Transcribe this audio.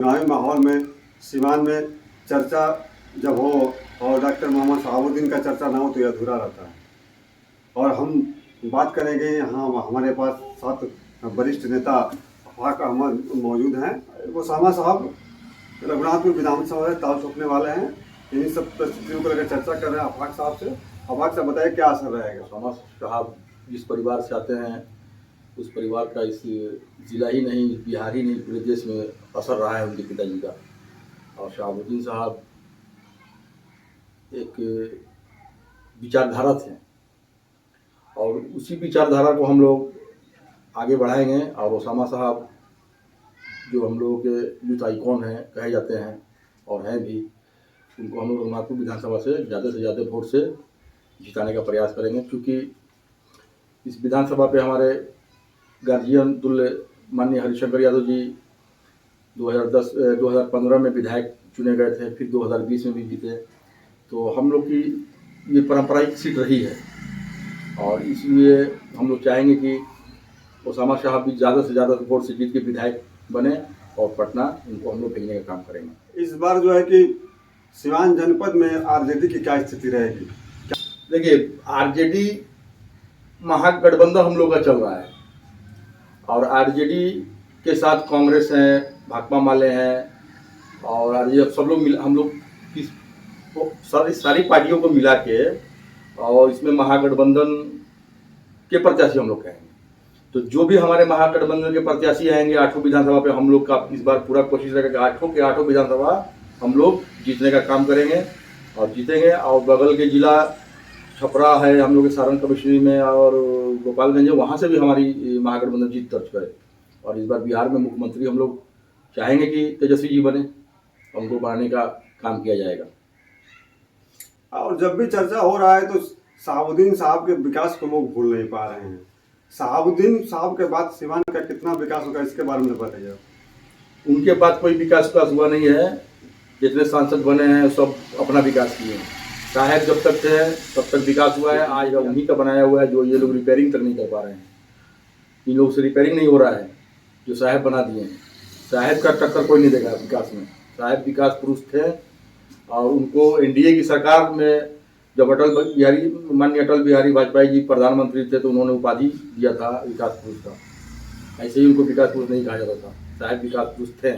चुनावी माहौल में सीवान में चर्चा जब हो और डॉक्टर मोहम्मद शहाबुद्दीन का चर्चा ना हो तो यह अधूरा रहता है। और हम बात करेंगे, यहाँ हमारे पास 7 वरिष्ठ नेता अफाक अहमद मौजूद हैं। उसामा साहब रघुनाथपुर विधानसभा से ताल ठोकने वाले हैं। इन्हीं सब परिस्थितियों को लेकर चर्चा कर रहे हैं अफाक साहब से। अफाक साहब बताइए क्या असर रहेगा। उसामा साहब जिस परिवार से आते हैं उस परिवार का इस जिला ही नहीं, बिहार ही नहीं, पूरे देश में असर रहा है उनके पिताजी का। और शहाबुद्दीन साहब एक विचारधारा थे और उसी विचारधारा को हम लोग आगे बढ़ाएंगे। और उसामा साहब जो हम लोगों के यूथ आइकॉन हैं कहे जाते हैं और हैं भी, उनको हम लोग रघुनाथपुर विधानसभा से ज़्यादा वोट से जिताने का प्रयास करेंगे। क्योंकि इस विधानसभा पे हमारे गार्जियन तुल्य माननीय हरिशंकर यादव जी 2015 में विधायक चुने गए थे, फिर 2020 में भी जीते। तो हम लोग की ये पारंपरिक सीट रही है और इसलिए हम लोग चाहेंगे कि उसामा साहब भी ज़्यादा से ज़्यादा वोट से जीत के विधायक बने और पटना इनको हम लोग भेजने का काम करेंगे। इस बार जो है कि सीवान जनपद में आरजेडी की क्या स्थिति रहेगी? देखिए, आरजेडी महागठबंधन हम लोग का चल रहा है और आरजेडी के साथ कांग्रेस है, भाकपा माले हैं और आरजेडी सब लोग हम लोग सारी पार्टियों को मिला के और इसमें महागठबंधन के प्रत्याशी हम लोग कहेंगे। तो जो भी हमारे महागठबंधन के प्रत्याशी आएंगे 8 विधानसभा पे, हम लोग का इस बार पूरा कोशिश रहेगा कि 8 के 8 विधानसभा हम लोग जीतने का काम करेंगे और जीतेंगे। और बगल के जिला छपरा है हम लोग के सारण कमिश्नरी में और गोपालगंज है, वहाँ से भी हमारी महागठबंधन जीत दर्ज करे। और इस बार बिहार में मुख्यमंत्री हम लोग चाहेंगे कि तेजस्वी जी बने, उनको बनाने का काम किया जाएगा। और जब भी चर्चा हो रहा है तो शहाबुद्दीन साहब के विकास को लोग भूल नहीं पा रहे हैं। शहाबुद्दीन साहब के बाद सीवान का कितना विकास होगा, इसके बारे में बताइए। उनके बाद कोई विकास हुआ नहीं है। जितने सांसद बने हैं सब अपना विकास किए हैं। साहब जब तक थे तब तक विकास हुआ है। आज उन्हीं का बनाया हुआ है, जो ये लोग रिपेयरिंग तक नहीं कर पा रहे हैं। इन लोग से रिपेयरिंग नहीं हो रहा है जो साहब बना दिए हैं। साहब का टक्कर कोई नहीं देगा विकास में। साहब विकास पुरुष थे और उनको एनडीए की सरकार में जब माननीय अटल बिहारी वाजपेयी जी प्रधानमंत्री थे तो उन्होंने उपाधि दिया था विकास पुरुष का। ऐसे ही उनको विकास पुरुष नहीं कहा जाता था। साहब विकास पुरुष थे।